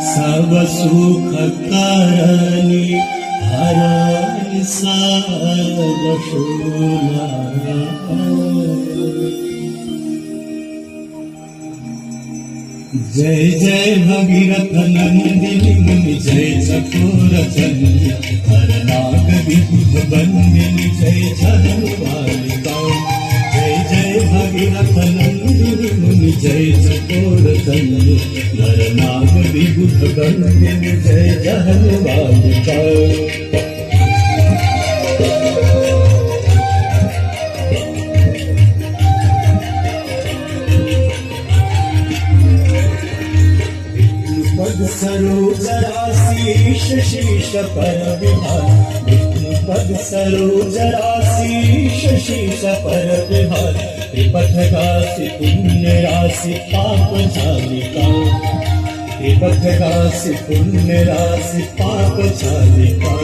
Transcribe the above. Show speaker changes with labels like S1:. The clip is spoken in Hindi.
S1: सब सुख कारणी हरण सब शोला। जय जय भगीरथ नंदिनी मुनि जय चकोर चंदी हर नाग विबुध बंदिनी जय छद्मवालिका। जय जय भगीरथ नंदिनी मुनि जय चकोर चंदी हर नाग विबुध बंदिनी जय छद्मवालिका। पद सरोजराशीष शीश पर विहार विष्णु पद सरोजराशीष शीश पर विहार। त्रिपथ गासी पुण्य राशि पाप झालिका। त्रिपथ गासी पुण्य राशि पाप झालिका।